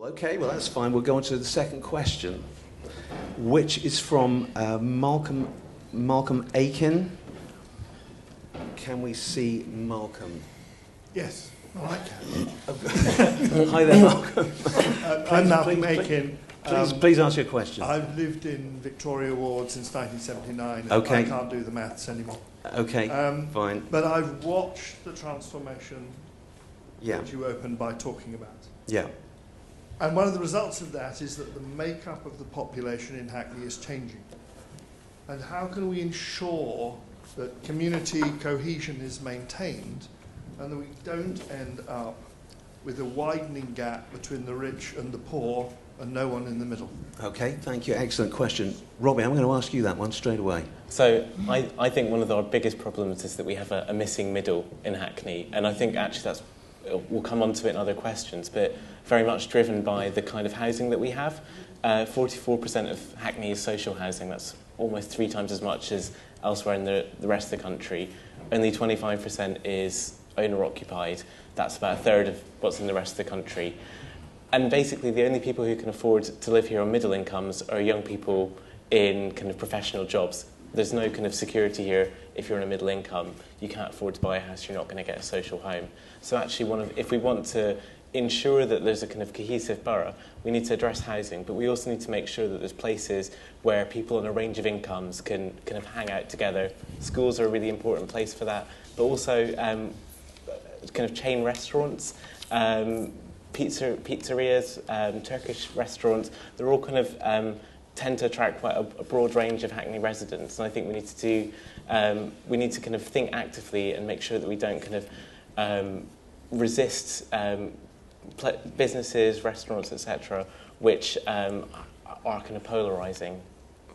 Okay, well that's fine. We'll go on to the second question, which is from Malcolm Aiken. Can we see Malcolm? Yes, I can. Hi there, Malcolm. I'm Malcolm Aiken. Please ask your question. I've lived in Victoria Ward since 1979. Okay. I can't do the maths anymore. Okay, fine. But I've watched the transformation Yeah. that you opened by talking about. Yeah. And one of the results of that is that the makeup of the population in Hackney is changing. And how can we ensure that community cohesion is maintained and that we don't end up with a widening gap between the rich and the poor and no one in the middle? Okay, thank you. Excellent question. Robbie, I'm going to ask you that one straight away. So I think one of our biggest problems is that we have a missing middle in Hackney. And I think actually we'll come on to it in other questions, but very much driven by the kind of housing that we have. 44% of Hackney is social housing. That's almost 3 times as much as elsewhere in the rest of the country. Only 25% is owner-occupied. That's about a third of what's in the rest of the country. And basically the only people who can afford to live here on middle incomes are young people in kind of professional jobs. There's no kind of security here. If you're in a middle income, you can't afford to buy a house, you're not going to get a social home. So actually, if we want to ensure that there's a kind of cohesive borough, we need to address housing, but we also need to make sure that there's places where people on a range of incomes can kind of hang out together. Schools are a really important place for that, but also kind of chain restaurants, pizzerias, Turkish restaurants, they're all kind of tend to attract quite a broad range of Hackney residents, and I think we need to kind of think actively and make sure that we don't kind of resist businesses, restaurants, etc., which are kind of polarising.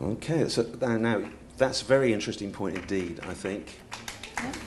Okay, so now that's a very interesting point indeed, I think.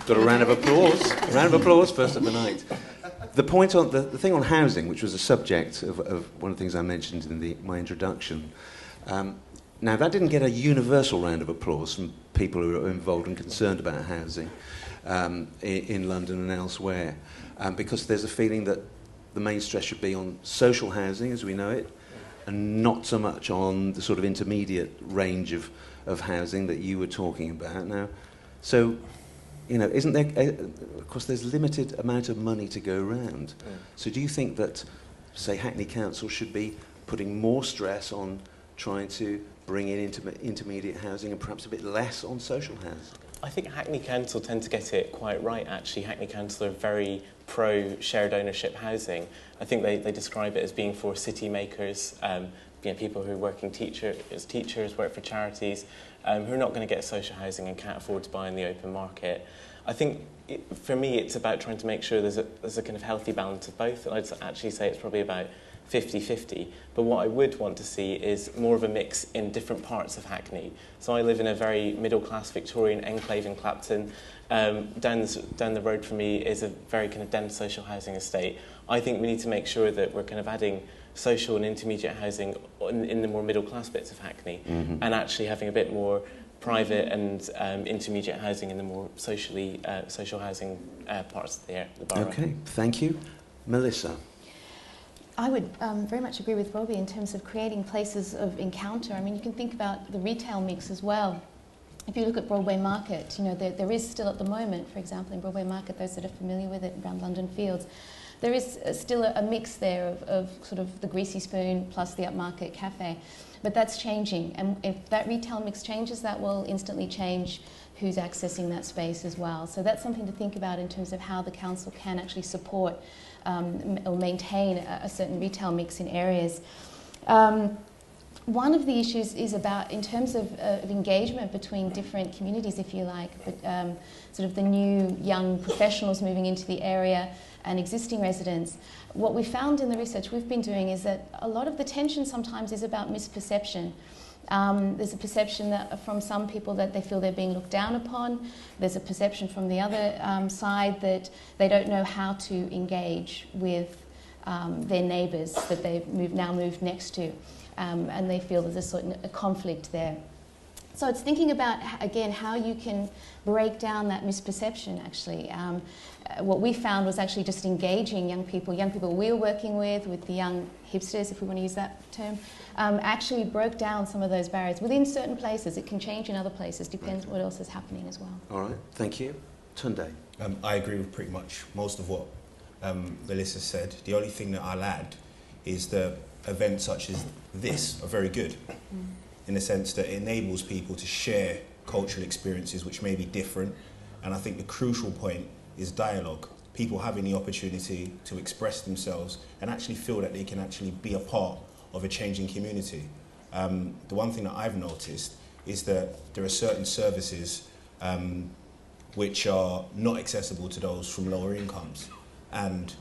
Got a round of applause. A round of applause first of the night. The point on the thing on housing, which was a subject of one of the things I mentioned in my introduction. Now, that didn't get a universal round of applause from people who are involved and concerned about housing in London and elsewhere, because there's a feeling that the main stress should be on social housing as we know it, and not so much on the sort of intermediate range of housing that you were talking about. Now, so, you know, isn't there, of course, there's limited amount of money to go around. Yeah. So do you think that, say, Hackney Council should be putting more stress on trying to bring in intermediate housing and perhaps a bit less on social housing? I think Hackney Council tend to get it quite right, actually. Hackney Council are very pro-shared ownership housing. I think they describe it as being for city makers, people who are working as teachers, work for charities, who are not going to get social housing and can't afford to buy in the open market. I think, for me, it's about trying to make sure there's a kind of healthy balance of both. I'd actually say it's probably about 50-50, but what I would want to see is more of a mix in different parts of Hackney. So I live in a very middle-class Victorian enclave in Clapton. Down the road from me is a very kind of dense social housing estate. I think we need to make sure that we're kind of adding social and intermediate housing in the more middle-class bits of Hackney, and actually having a bit more private and intermediate housing in the more social housing parts of the borough. Okay, thank you. Melissa? I would very much agree with Robbie in terms of creating places of encounter. I mean, you can think about the retail mix as well. If you look at Broadway Market, you know, there is still at the moment, for example, in Broadway Market, those that are familiar with it around London Fields, there is still a mix there of sort of the Greasy Spoon plus the upmarket cafe. But that's changing, and if that retail mix changes, that will instantly change who's accessing that space as well. So that's something to think about in terms of how the council can actually support or maintain a certain retail mix in areas. One of the issues is about, in terms of engagement between different communities, if you like, but sort of the new young professionals moving into the area and existing residents. What we found in the research we've been doing is that a lot of the tension sometimes is about misperception. There's a perception that from some people that they feel they're being looked down upon. There's a perception from the other side that they don't know how to engage with their neighbours that they've now moved next to, and they feel there's a conflict there. So it's thinking about, again, how you can break down that misperception, actually. What we found was actually just engaging young people we were working with the young hipsters, if we want to use that term, actually broke down some of those barriers within certain places. It can change in other places, depends what else is happening as well. All right, thank you. Tunde. I agree with pretty much most of what Melissa said. The only thing that I'll add is that events such as this are very good in the sense that it enables people to share cultural experiences which may be different, and I think the crucial point is dialogue. People having the opportunity to express themselves and actually feel that they can actually be a part of a changing community. The one thing that I've noticed is that there are certain services which are not accessible to those from lower incomes, and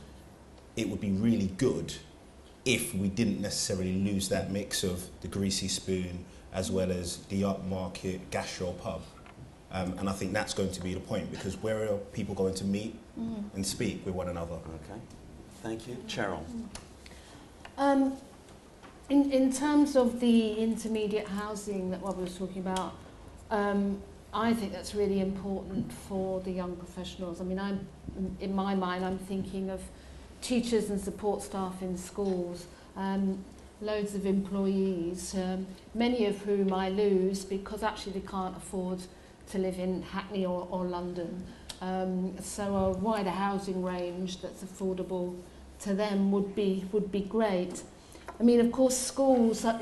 it would be really good if we didn't necessarily lose that mix of the greasy spoon as well as the upmarket gastro pub. And I think that's going to be the point, because where are people going to meet and speak with one another? Okay, thank you. Cheryl. In terms of the intermediate housing that Rob was talking about, I think that's really important for the young professionals. I mean, in my mind, I'm thinking of teachers and support staff in schools, loads of employees, many of whom I lose because actually they can't afford to live in Hackney or London. So a wider housing range that's affordable to them would be great. I mean, of course, schools are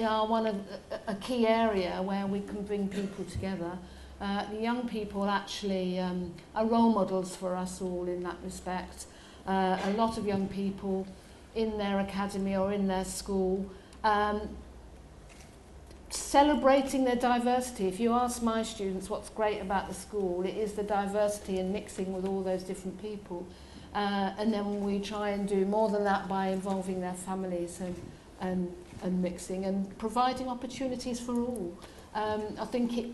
a key area where we can bring people together. The young people actually are role models for us all in that respect. A lot of young people in their academy or in their school celebrating their diversity. If you ask my students what's great about the school, it is the diversity and mixing with all those different people. And then we try and do more than that by involving their families and mixing and providing opportunities for all. I think it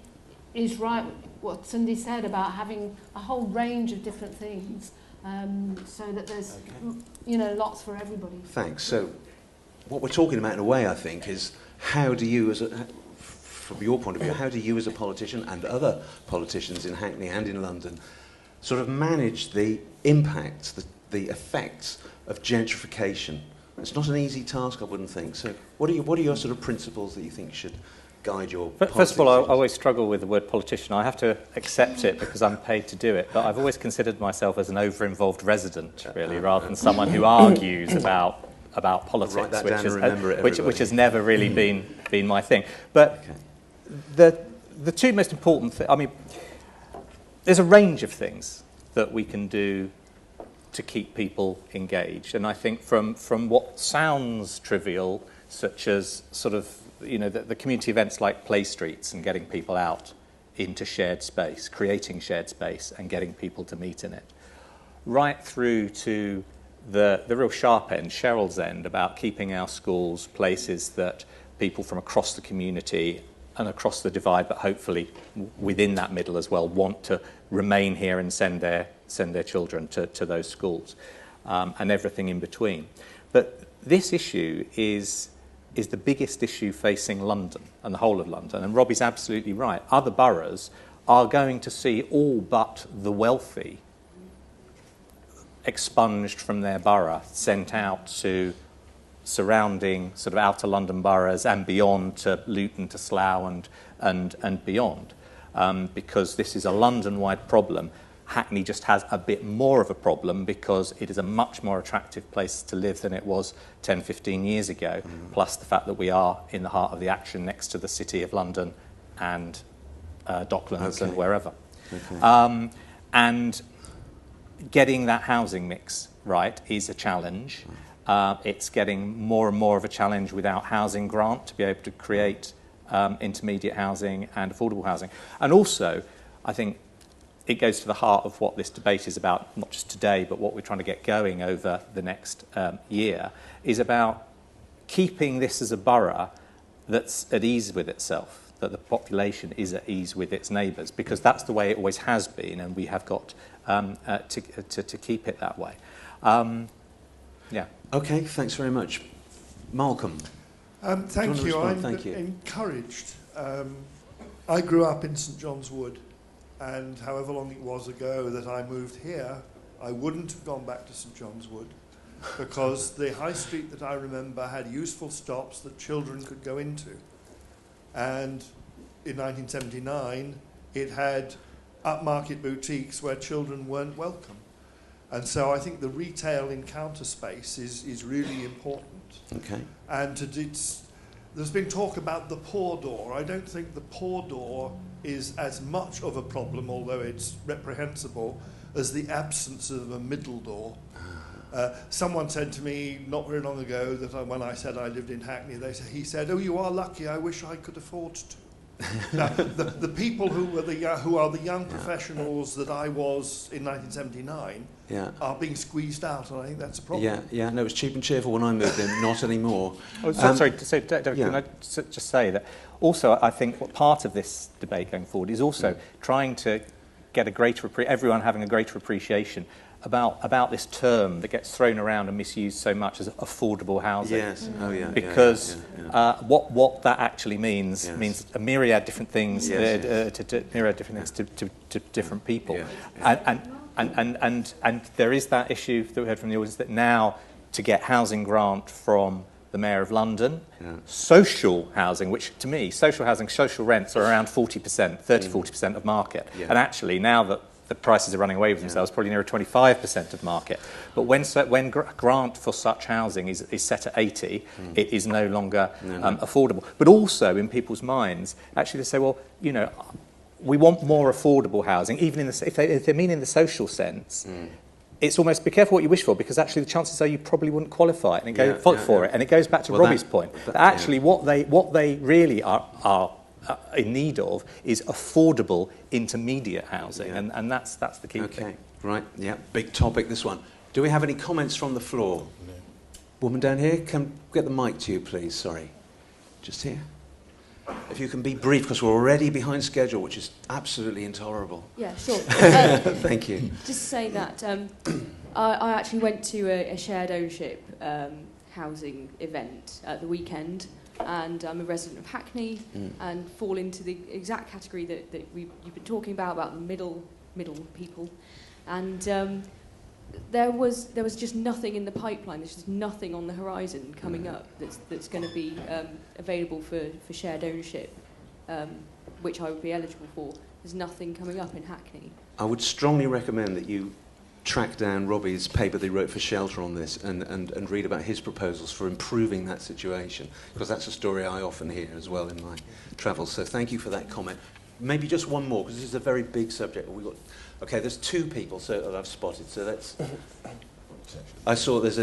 is right what Tunde said about having a whole range of different things, so that there's lots for everybody. Thanks. So what we're talking about in a way, I think, is how do you, from your point of view, how do you as a politician and other politicians in Hackney and in London sort of manage the impacts, the effects of gentrification? It's not an easy task, I wouldn't think. So what are your sort of principles that you think should guide your policy? First of all, I always struggle with the word politician. I have to accept it because I'm paid to do it, but I've always considered myself as an over-involved resident, really, rather than someone who argues about politics, which has never really been my thing. But the two most important things, I mean, there's a range of things that we can do to keep people engaged, and I think from what sounds trivial, such as sort of the community events like play streets and getting people out into shared space, creating shared space and getting people to meet in it, right through to the real sharp end, Cheryl's end, about keeping our schools places that people from across the community and across the divide, but hopefully within that middle as well, want to remain here and send their children to those schools, and everything in between. But this issue is the biggest issue facing London and the whole of London, and Robbie's absolutely right. Other boroughs are going to see all but the wealthy expunged from their borough, sent out to surrounding sort of outer London boroughs and beyond, to Luton, to Slough and beyond, because this is a London-wide problem. Hackney just has a bit more of a problem because it is a much more attractive place to live than it was 10, 15 years ago, plus the fact that we are in the heart of the action next to the City of London and Docklands and wherever. And getting that housing mix right is a challenge. It's getting more and more of a challenge without housing grant to be able to create intermediate housing and affordable housing. And also, I think it goes to the heart of what this debate is about, not just today, but what we're trying to get going over the next year, is about keeping this as a borough that's at ease with itself, that the population is at ease with its neighbours, because that's the way it always has been, and we have got to keep it that way. Yeah. Okay, thanks very much. Malcolm. Thank you. I'm Thank you. encouraged. I grew up in St John's Wood, and however long it was ago that I moved here, I wouldn't have gone back to St John's Wood because the high street that I remember had useful stops that children could go into. And in 1979, it had upmarket boutiques where children weren't welcome. And so I think the retail encounter space is really important. Okay. And there's been talk about the pour door. I don't think the pour door is as much of a problem, although it's reprehensible, as the absence of a middle door. Someone said to me not very long ago that when I said I lived in Hackney, he said, "Oh, you are lucky. I wish I could afford to." Now, the people who are the young professionals that I was in 1979 are being squeezed out, and I think that's a problem. Yeah. No, it was cheap and cheerful when I moved in, not anymore. Sorry, David, can I just say that also I think what part of this debate going forward is also trying to get everyone having a greater appreciation about this term that gets thrown around and misused so much as affordable housing. Yes. Oh, yeah. Because what that actually means means a myriad different things to myriad different things to different people. Yeah. And there is that issue that we heard from the audience that now to get housing grant from the Mayor of London, social housing, which to me, social housing, social rents are around 40%, 30-40% of market. Yeah. And actually now that the prices are running away with themselves, probably nearer 25% of market. But when grant for such housing is set at 80, it is no longer affordable. But also in people's minds, actually they say, well, you know, we want more affordable housing, even if they mean in the social sense. It's almost be careful what you wish for, because actually the chances are you probably wouldn't qualify it and go for it. And it goes back to Robbie's point. That actually what they really are in need of is affordable intermediate housing, and that's the key thing. Okay, right, big topic, this one. Do we have any comments from the floor? No. Woman down here, can get the mic to you, please, sorry. Just here. If you can be brief, because we're already behind schedule, which is absolutely intolerable. Yeah, sure. Thank you. Just to say that I actually went to a shared ownership housing event at the weekend, and I'm a resident of Hackney and fall into the exact category that you've been talking about the middle people. And there was just nothing in the pipeline. There's just nothing on the horizon coming up that's going to be available for shared ownership, which I would be eligible for. There's nothing coming up in Hackney. I would strongly recommend that you track down Robbie's paper that he wrote for Shelter on this and read about his proposals for improving that situation, because that's a story I often hear as well in my travels. So thank you for that comment. Maybe just one more, because this is a very big subject. Okay, there's two people that I've spotted, so that's... I saw there's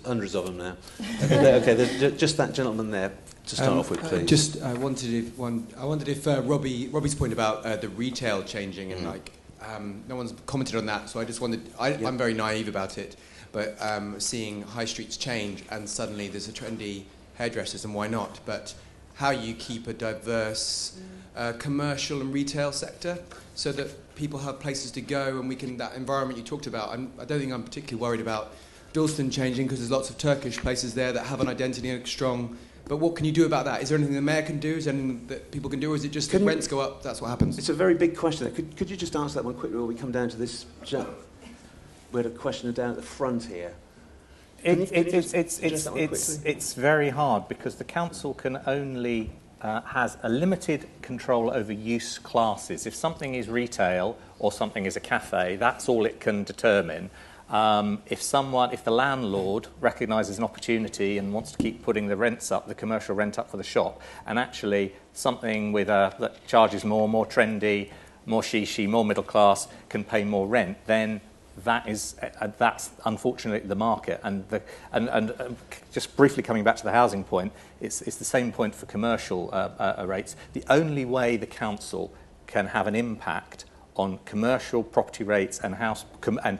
hundreds of them now. Okay, there's just that gentleman there to start off with, please. I wondered if Robbie's point about the retail changing and no one's commented on that, so I just wondered, I'm very naive about it, but seeing high streets change and suddenly there's a trendy hairdressers, and why not, but how you keep a diverse commercial and retail sector so that people have places to go and we can, that environment you talked about, I don't think I'm particularly worried about Dalston changing because there's lots of Turkish places there that have an identity and strong. But what can you do about that? Is there anything the mayor can do? Is there anything that people can do? Or is it just if rents go up, that's what happens? It's a very big question. Could you just answer that one quickly while we come down to this? We had a question down at the front here. It's very hard because the council can only has a limited control over use classes. If something is retail or something is a cafe, that's all it can determine. If the landlord recognises an opportunity and wants to keep putting the rents up, the commercial rent up for the shop, and actually something that charges more trendy, more shishi, more middle class can pay more rent, then that's unfortunately the market. And just briefly coming back to the housing point, it's the same point for commercial rates. The only way the council can have an impact on commercial property rates and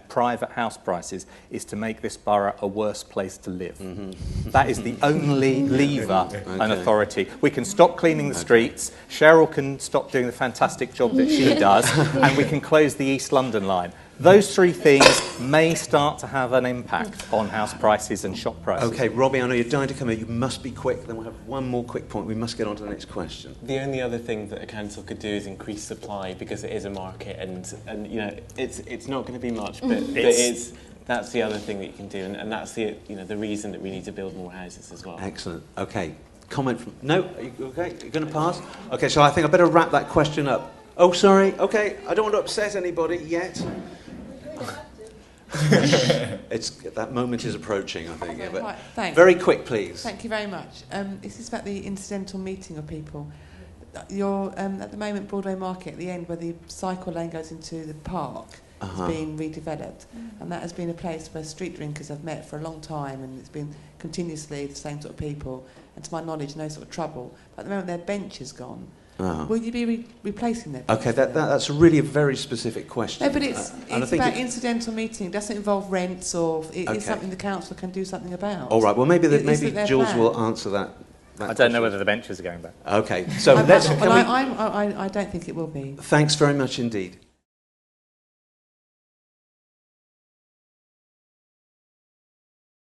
private house prices is to make this borough a worse place to live. Mm-hmm. That is the only lever and authority. We can stop cleaning the streets, Cheryl can stop doing the fantastic job that she does, and we can close the East London line. those three things may start to have an impact on house prices and shop prices. Okay, Robbie, I know you're dying to come in. You must be quick. Then we'll have one more quick point. We must get on to the next question. The only other thing that a council could do is increase supply, because it is a market, and you know, it's not going to be much, but that's the other thing that you can do, and that's the reason that we need to build more houses as well. Excellent. Okay. Comment from... No? Are you okay? You're going to pass? Okay, so I think I better wrap that question up. Oh, sorry. Okay, I don't want to upset anybody yet. That moment is approaching, I think. Okay, but right, thanks. Very quick, please. Thank you very much. This is about the incidental meeting of people. You're at the moment Broadway Market at the end, where the cycle lane goes into the park, is being redeveloped, and that has been a place where street drinkers have met for a long time, and it's been continuously the same sort of people, and to my knowledge no sort of trouble. But at the moment their bench is gone. Will you be replacing them? Okay, that's really a very specific question. No, but it's about incidental meeting. It doesn't involve rents, or it's something the council can do something about. All right, well maybe Jules will answer that. I don't know whether the benches are going back. Okay, so let's... I don't think it will be. Thanks very much indeed.